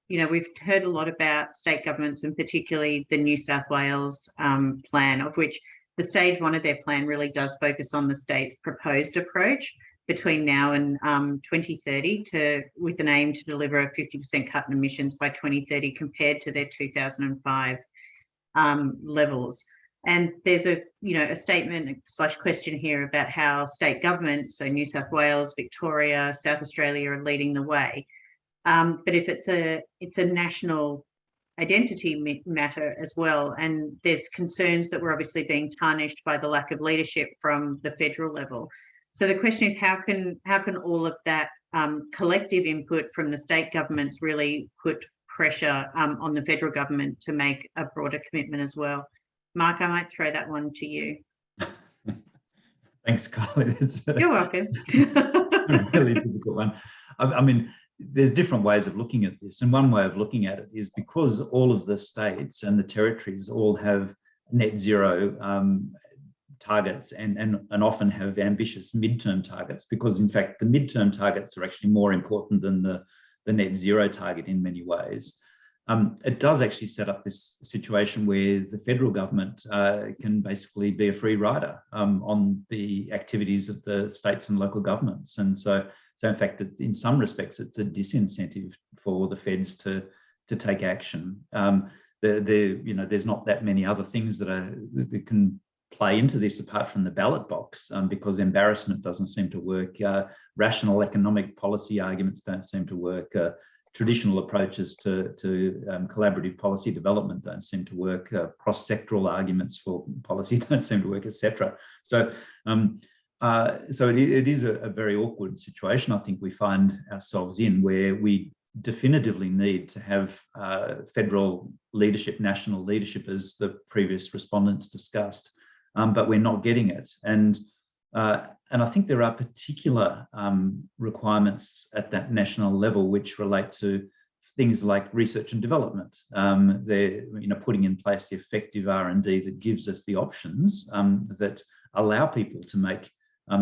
We've heard a lot about state governments and particularly the New South Wales plan, of which the stage one of their plan really does focus on the state's proposed approach between now and 2030 with an aim to deliver a 50% cut in emissions by 2030 compared to their 2005 levels. And there's a statement / question here about how state governments, so New South Wales, Victoria, South Australia, are leading the way. But if it's a national identity matter as well, and there's concerns that we're obviously being tarnished by the lack of leadership from the federal level. So the question is, how can all of that collective input from the state governments really put pressure on the federal government to make a broader commitment as well? Mark, I might throw that one to you. Thanks, Kylie. You're welcome. A really difficult one. I mean, there's different ways of looking at this, and one way of looking at it is because all of the states and the territories all have net zero targets and often have ambitious midterm targets, because in fact the midterm targets are actually more important than the net zero target in many ways. It does actually set up this situation where the federal government can basically be a free rider on the activities of the states and local governments. And so in fact, in some respects, it's a disincentive for the feds to take action. There's not that many other things that can play into this apart from the ballot box, because embarrassment doesn't seem to work. Rational economic policy arguments don't seem to work. Traditional approaches to collaborative policy development don't seem to work. Cross-sectoral arguments for policy don't seem to work, etc. So it is a very awkward situation, I think, we find ourselves in, where we definitively need to have federal leadership, national leadership, as the previous respondents discussed, but we're not getting it. And I think there are particular requirements at that national level which relate to things like research and development. They're putting in place the effective R&D that gives us the options that allow people to make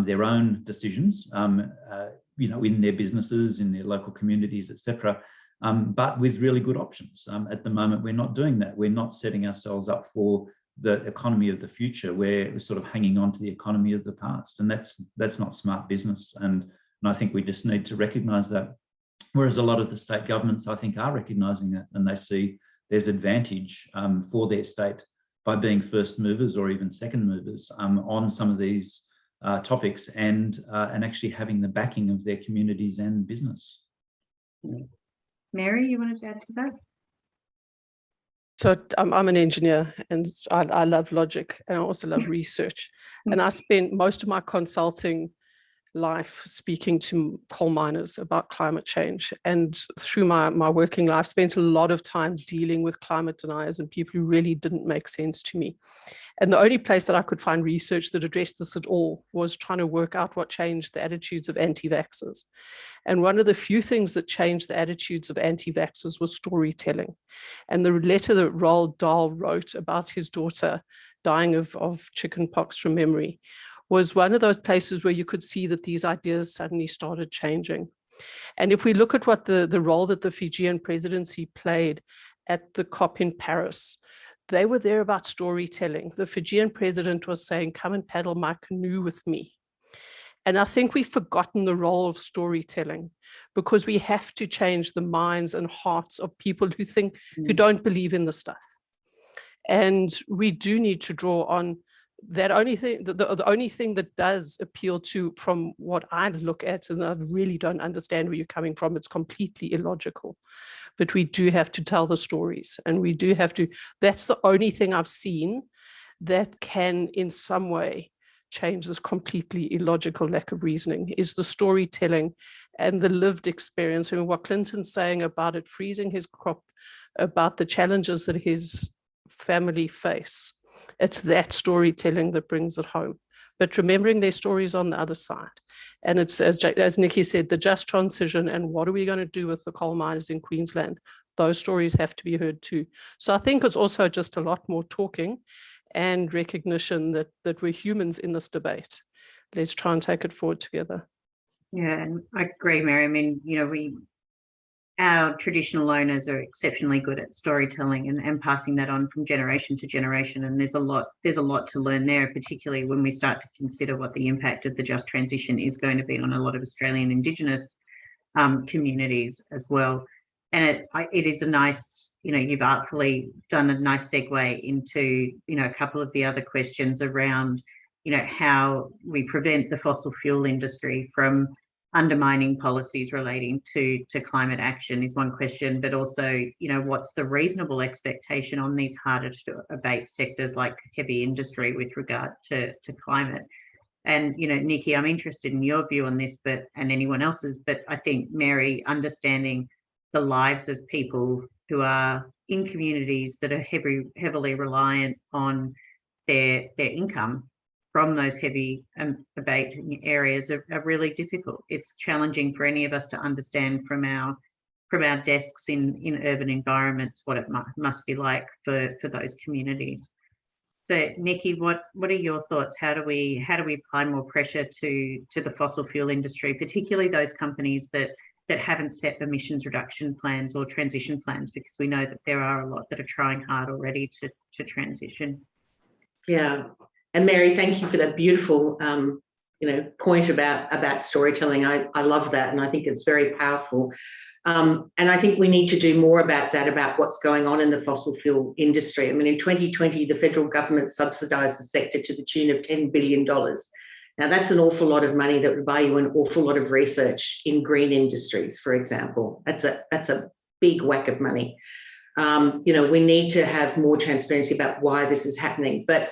their own decisions, in their businesses, in their local communities, etc. But with really good options. At the moment, we're not doing that. We're not setting ourselves up for the economy of the future. We're sort of hanging on to the economy of the past, and that's not smart business. And I think we just need to recognise that. Whereas a lot of the state governments, I think, are recognising that, and they see there's advantage for their state by being first movers or even second movers on some of these topics, and actually having the backing of their communities and business. Mary, you wanted to add to that? So I'm an engineer, and I love logic, and I also love research. And I spent most of my consulting life speaking to coal miners about climate change. And through my working life, spent a lot of time dealing with climate deniers and people who really didn't make sense to me. And the only place that I could find research that addressed this at all was trying to work out what changed the attitudes of anti-vaxxers. And one of the few things that changed the attitudes of anti-vaxxers was storytelling. And the letter that Roald Dahl wrote about his daughter dying of chickenpox from memory was one of those places where you could see that these ideas suddenly started changing. And if we look at what the role that the Fijian presidency played at the COP in Paris, they were there about storytelling. The Fijian president was saying, come and paddle my canoe with me. And I think we've forgotten the role of storytelling, because we have to change the minds and hearts of people who don't believe in the stuff. And we do need to draw on that only thing, the only thing that does appeal to, from what I look at, and I really don't understand where you're coming from, it's completely illogical. But we do have to tell the stories, and we do have to, that's the only thing I've seen that can in some way change this completely illogical lack of reasoning, is the storytelling and the lived experience. I mean, what Clinton's saying about it freezing his crop, about the challenges that his family face, it's that storytelling that brings it home. But remembering their stories on the other side. And it's, as Nicki said, the just transition, and what are we going to do with the coal miners in Queensland? Those stories have to be heard too. So I think it's also just a lot more talking and recognition that we're humans in this debate. Let's try and take it forward together. Yeah, and I agree, Mary. I mean, our traditional owners are exceptionally good at storytelling and passing that on from generation to generation. And there's a lot to learn there, particularly when we start to consider what the impact of the just transition is going to be on a lot of Australian Indigenous communities as well. And it is a nice, you've artfully done a nice segue into, a couple of the other questions around, how we prevent the fossil fuel industry from undermining policies relating to climate action is one question, but also, what's the reasonable expectation on these harder to abate sectors like heavy industry with regard to climate? And, Nicki, I'm interested in your view on this, and anyone else's, but I think, Mary, understanding the lives of people who are in communities that are heavily reliant on their income from those heavy abating areas are really difficult. It's challenging for any of us to understand from our desks in urban environments what it must be like for those communities. So, Nicki, what are your thoughts? How do we apply more pressure to the fossil fuel industry, particularly those companies that haven't set emissions reduction plans or transition plans, because we know that there are a lot that are trying hard already to transition? Yeah. And Mary, thank you for that beautiful, point about storytelling. I love that, and I think it's very powerful. And I think we need to do more about that, about what's going on in the fossil fuel industry. I mean, in 2020, the federal government subsidised the sector to the tune of $10 billion. Now, that's an awful lot of money that would buy you an awful lot of research in green industries, for example. That's a big whack of money. We need to have more transparency about why this is happening. But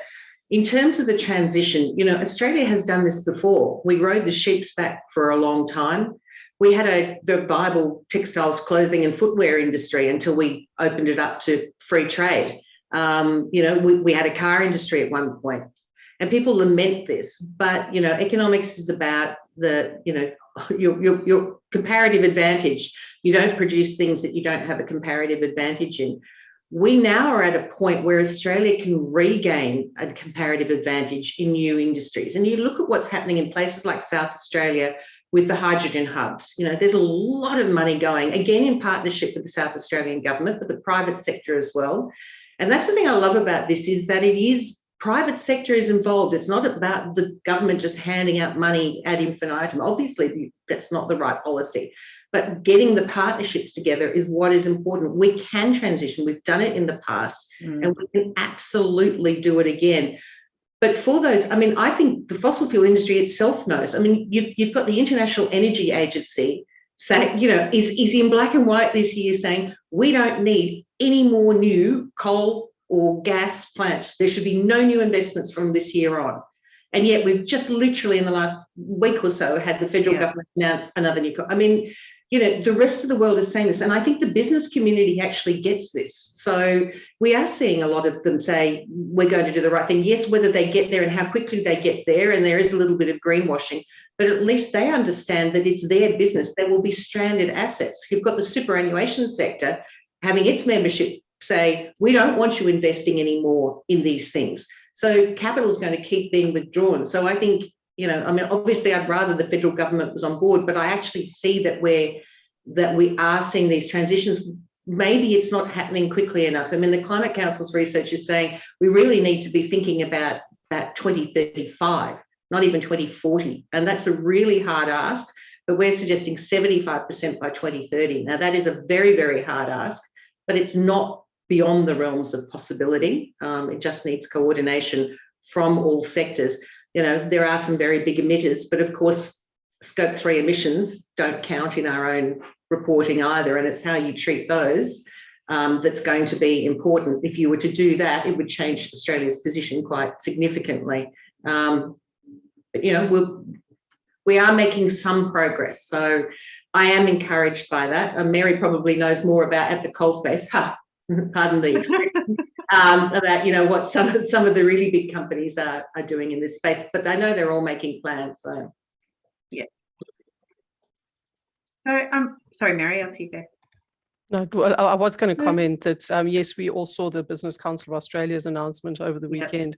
in terms of the transition, Australia has done this before. We rode the sheep's back for a long time. we had the viable textiles, clothing and footwear industry until we opened it up to free trade. We had a car industry at one point, and people lament this, but, economics is about your comparative advantage. You don't produce things that you don't have a comparative advantage in. We now are at a point where Australia can regain a comparative advantage in new industries. And you look at what's happening in places like South Australia with the hydrogen hubs. There's a lot of money going, again, in partnership with the South Australian government, but the private sector as well. And that's the thing I love about this, is that it is private sector is involved. It's not about the government just handing out money ad infinitum. Obviously, that's not the right policy. But getting the partnerships together is what is important. We can transition. We've done it in the past, and we can absolutely do it again. But for those, I think the fossil fuel industry itself knows. You've got the International Energy Agency saying, is in black and white this year saying, we don't need any more new coal or gas plants. There should be no new investments from this year on. And yet we've just literally in the last week or so had the federal government announce another new coal. The rest of the world is saying this, and I think the business community actually gets this. So we are seeing a lot of them say, we're going to do the right thing. Yes, whether they get there and how quickly they get there, and there is a little bit of greenwashing, but at least they understand that it's their business. There will be stranded assets. You've got the superannuation sector having its membership say, we don't want you investing anymore in these things. So capital is going to keep being withdrawn. So I think, obviously I'd rather the federal government was on board, but I actually see that we are seeing these transitions. Maybe it's not happening quickly enough. The Climate Council's research is saying we really need to be thinking about 2035, not even 2040. And that's a really hard ask, but we're suggesting 75% by 2030. Now, that is a very, very hard ask, but it's not beyond the realms of possibility. It just needs coordination from all sectors. There are some very big emitters, but of course, Scope 3 emissions don't count in our own reporting either, and it's how you treat those that's going to be important. If you were to do that, it would change Australia's position quite significantly. But we are making some progress, so I am encouraged by that. Mary probably knows more about at the coalface. Pardon the expression. About what some of the really big companies are doing in this space, but I know they're all making plans. So yeah. So sorry, Mary, off you go. No, well, I was going to comment that yes, we all saw the Business Council of Australia's announcement over the weekend,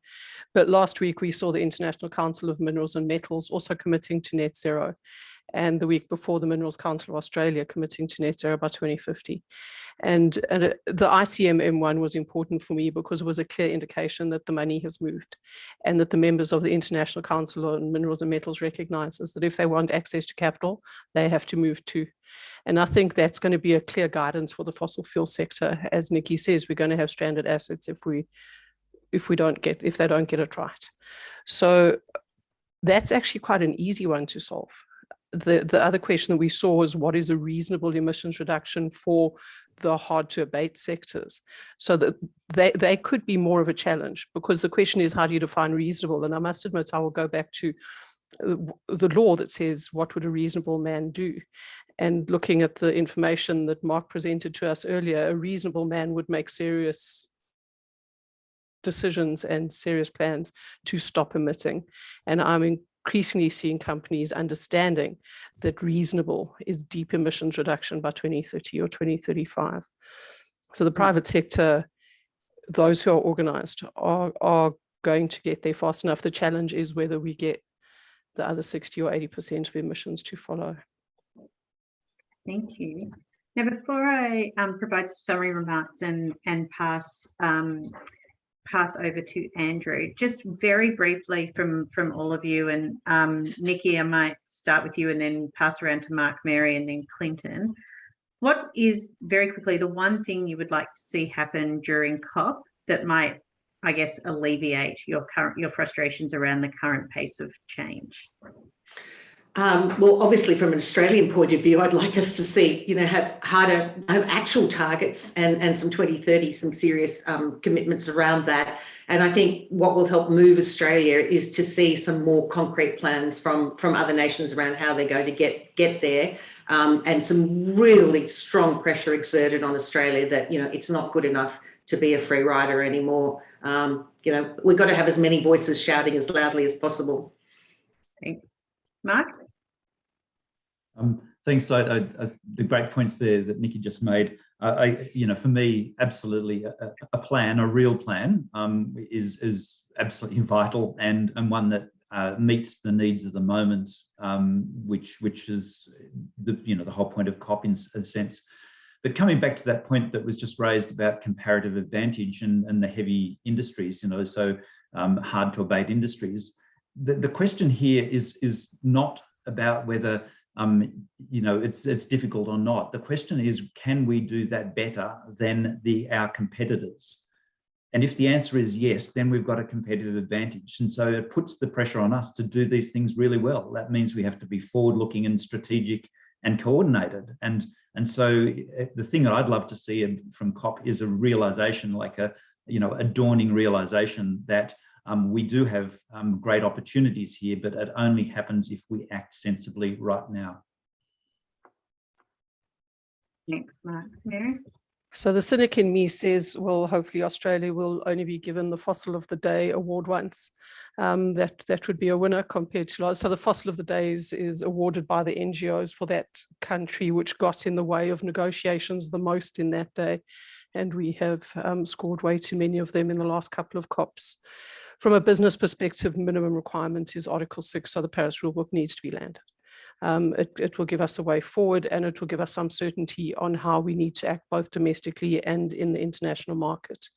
but last week we saw the International Council of Minerals and Metals also committing to net zero, and the week before the Minerals Council of Australia committing to net zero by 2050. And the ICMM one was important for me because it was a clear indication that the money has moved, and that the members of the International Council on Minerals and Metals recognizes that if they want access to capital, they have to move too. And I think that's going to be a clear guidance for the fossil fuel sector. As Nicki says, we're going to have stranded assets if they don't get it right. So that's actually quite an easy one to solve. The other question that we saw was, what is a reasonable emissions reduction for the hard to abate sectors? So that they could be more of a challenge, because the question is, how do you define reasonable? And I must admit, I will go back to the law that says, what would a reasonable man do? And looking at the information that Mark presented to us earlier, a reasonable man would make serious decisions and serious plans to stop emitting. And I'm increasingly seeing companies understanding that reasonable is deep emissions reduction by 2030 or 2035. So the private sector, those who are organized, are going to get there fast enough. The challenge is whether we get the other 60 or 80% of emissions to follow. Thank you. Now, before I provide some summary remarks and pass over to Andrew, just very briefly from all of you, and Nicki, I might start with you and then pass around to Mark, Mary, and then Clinton. What is, very quickly, the one thing you would like to see happen during COP that might, I guess, alleviate your frustrations around the current pace of change? Well, obviously, from an Australian point of view, I'd like us to see, have actual targets and some 2030, some serious commitments around that. And I think what will help move Australia is to see some more concrete plans from other nations around how they're going to get there. and some really strong pressure exerted on Australia that, you know, it's not good enough to be a free rider anymore. You know, we've got to have as many voices shouting as loudly as possible. Thanks. Mark? Thanks. The great points there that Nicki just made. You know, for me, absolutely a plan, a real plan, is absolutely vital, and one that meets the needs of the moment, which is the whole point of COP in a sense. But coming back to that point that was just raised about comparative advantage and the heavy industries, you know, so hard to abate industries. The question here is not about whether you know, it's difficult or not. The question is, can we do that better than our competitors? And if the answer is yes, then we've got a competitive advantage. And so it puts the pressure on us to do these things really well. That means we have to be forward-looking and strategic and coordinated. And so the thing that I'd love to see from COP is a realization, like a dawning realization that we do have great opportunities here, but it only happens if we act sensibly right now. Thanks, Mark. Mary? So the cynic in me says, well, hopefully Australia will only be given the Fossil of the Day award once. That would be a winner compared to so the Fossil of the Day is awarded by the NGOs for that country which got in the way of negotiations the most in that day. And we have scored way too many of them in the last couple of COPs. From a business perspective, minimum requirement is Article 6, so the Paris rulebook needs to be landed. It will give us a way forward, and it will give us some certainty on how we need to act both domestically and in the international market.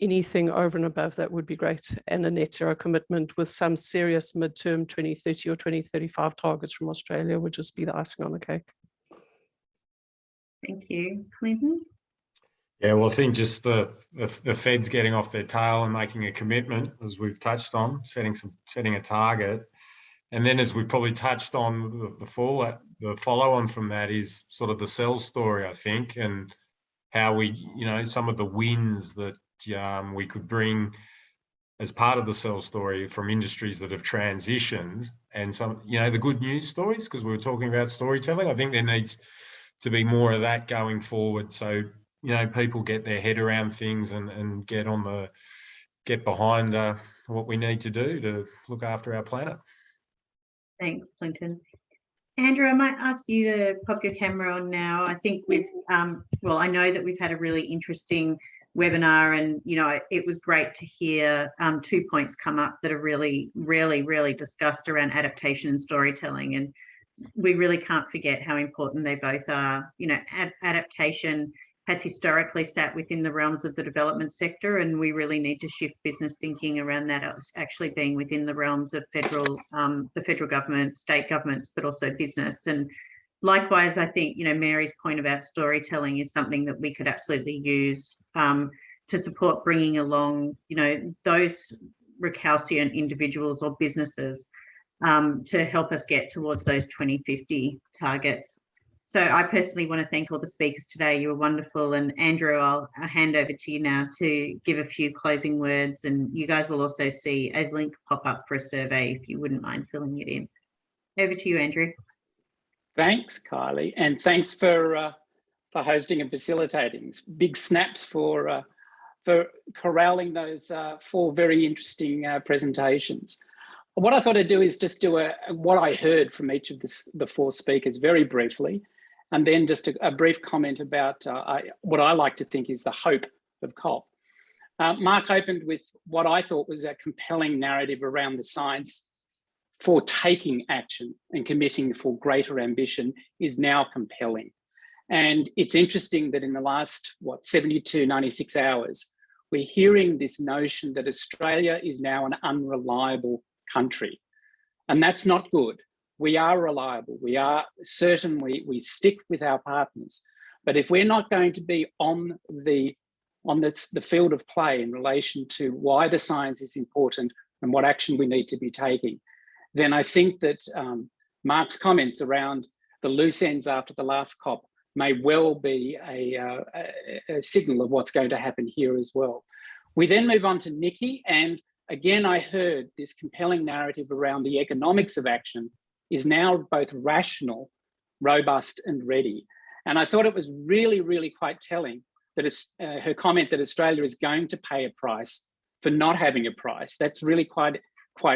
Anything over and above that would be great, and a net zero commitment with some serious midterm 2030 or 2035 targets from Australia would just be the icing on the cake. Thank you. Clinton? Yeah, well, I think just the Feds getting off their tail and making a commitment, as we've touched on, setting a target. And then, as we probably touched on, the follow-on from that is sort of the cell story, I think, and how we, you know, some of the wins that we could bring as part of the cell story from industries that have transitioned, and some, you know, the good news stories, because we were talking about storytelling. I think there needs to be more of that going forward. So, you know, people get their head around things and get behind what we need to do to look after our planet. Thanks, Clinton. Andrew, I might ask you to pop your camera on now. I think well, I know that we've had a really interesting webinar, and, you know, it was great to hear 2 points come up that are really, really, really discussed around adaptation and storytelling. And we really can't forget how important they both are. You know, adaptation has historically sat within the realms of the development sector, and we really need to shift business thinking around that actually being within the realms of the federal government, state governments, but also business. And likewise, I think, you know, Mary's point about storytelling is something that we could absolutely use to support bringing along, you know, those recalcitrant individuals or businesses to help us get towards those 2050 targets. So I personally want to thank all the speakers today. You were wonderful. And Andrew, I'll hand over to you now to give a few closing words. And you guys will also see a link pop up for a survey if you wouldn't mind filling it in. Over to you, Andrew. Thanks, Kylie. And thanks for hosting and facilitating. Big snaps for corralling those 4 very interesting presentations. What I thought I'd do is just do what I heard from each of the 4 speakers very briefly, and then just a brief comment about what I like to think is the hope of COP. Mark opened with what I thought was a compelling narrative around the science for taking action and committing for greater ambition is now compelling. And it's interesting that in the last, 72, 96 hours, we're hearing this notion that Australia is now an unreliable country. And that's not good. We are reliable. We are certain we stick with our partners. But if we're not going to be on the field of play in relation to why the science is important and what action we need to be taking, then I think that Mark's comments around the loose ends after the last COP may well be a signal of what's going to happen here as well. We then move on to Nicki, and again, I heard this compelling narrative around the economics of action is now both rational robust and ready. And I thought it was really, really quite telling that her comment that Australia is going to pay a price for not having a price. That's really quite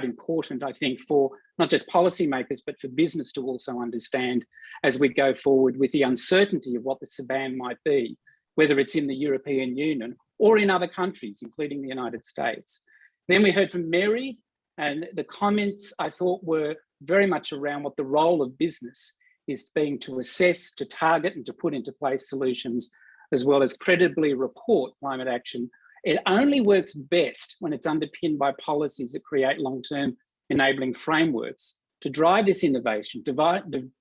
important, I think, for not just policymakers, but for business to also understand as we go forward with the uncertainty of what the CBAM might be, whether it's in the European Union or in other countries, including the United States. Then we heard from Mary, and the comments I thought were very much around what the role of business is being to assess, to target, and to put into place solutions, as well as credibly report climate action. It only works best when it's underpinned by policies that create long-term enabling frameworks to drive this innovation, to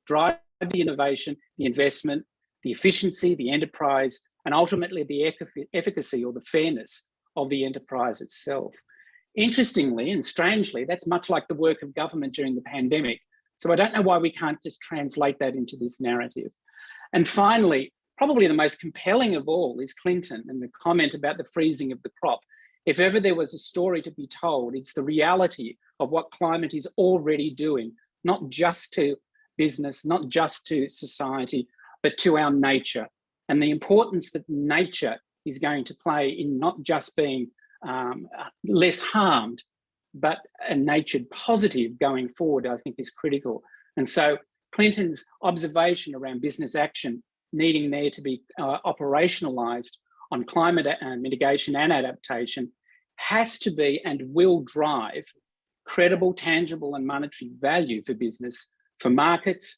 drive the innovation, the investment, the efficiency, the enterprise, and ultimately the efficacy or the fairness of the enterprise itself. Interestingly and strangely, that's much like the work of government during the pandemic. So I don't know why we can't just translate that into this narrative. And finally, probably the most compelling of all is Clinton and the comment about the freezing of the crop. If ever there was a story to be told, it's the reality of what climate is already doing, not just to business, not just to society, but to our nature, and the importance that nature is going to play in not just being less harmed, but a natured positive going forward, I think is critical. And so Clinton's observation around business action needing there to be operationalized on climate mitigation and adaptation has to be and will drive credible, tangible and monetary value for business, for markets,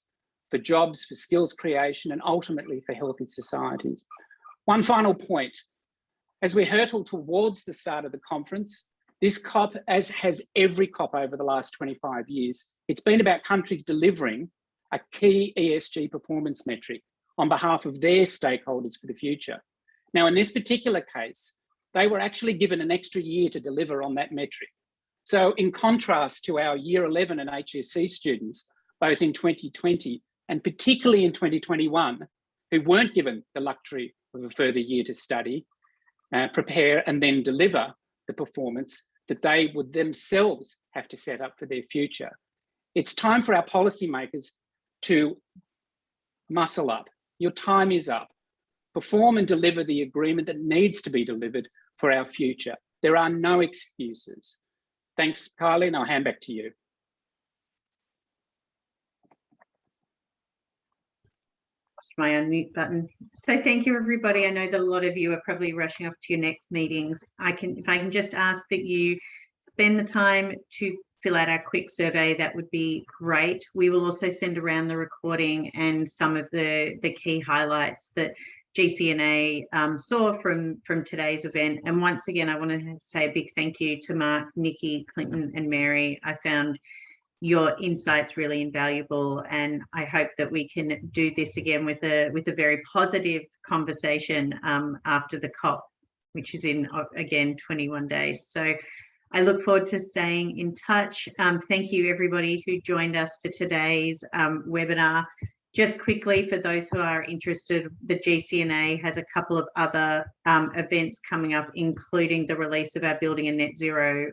for jobs, for skills creation, and ultimately for healthy societies. One final point. As we hurtle towards the start of the conference, this COP, as has every COP over the last 25 years, it's been about countries delivering a key ESG performance metric on behalf of their stakeholders for the future. Now, in this particular case, they were actually given an extra year to deliver on that metric. So in contrast to our Year 11 and HSC students, both in 2020 and particularly in 2021, who weren't given the luxury of a further year to study, prepare and then deliver the performance that they would themselves have to set up for their future. It's time for our policymakers to muscle up. Your time is up. Perform and deliver the agreement that needs to be delivered for our future. There are no excuses. Thanks, Kylie, and I'll hand back to you. My unmute button. So thank you, everybody. I know that a lot of you are probably rushing off to your next meetings. If I can just ask that you spend the time to fill out our quick survey, that would be great. We will also send around the recording and some of the key highlights that GCNA saw from today's event. And once again, I want to say a big thank you to Mark, Nicki, Clinton and Mary. I found your insights really invaluable, and I hope that we can do this again with a very positive conversation after the COP, which is in again 21 days. So I look forward to staying in touch. Thank you everybody who joined us for today's webinar. Just quickly, for those who are interested, the GCNA has a couple of other events coming up, including the release of our Building a Net Zero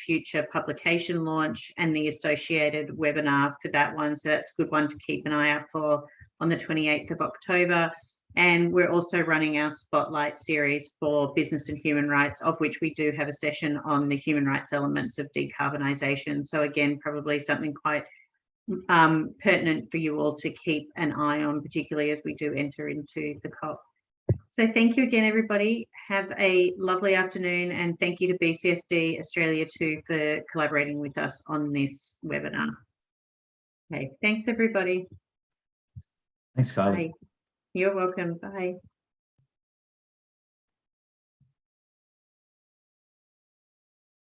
Future publication launch and the associated webinar for that one. So that's a good one to keep an eye out for on the 28th of October. And we're also running our Spotlight series for business and human rights, of which we do have a session on the human rights elements of decarbonisation. So again, probably something quite pertinent for you all to keep an eye on, particularly as we do enter into the COP. So thank you again, everybody. Have a lovely afternoon, and thank you to BCSD Australia too for collaborating with us on this webinar. Okay, thanks everybody. Thanks, Kylie. Bye. You're welcome. Bye.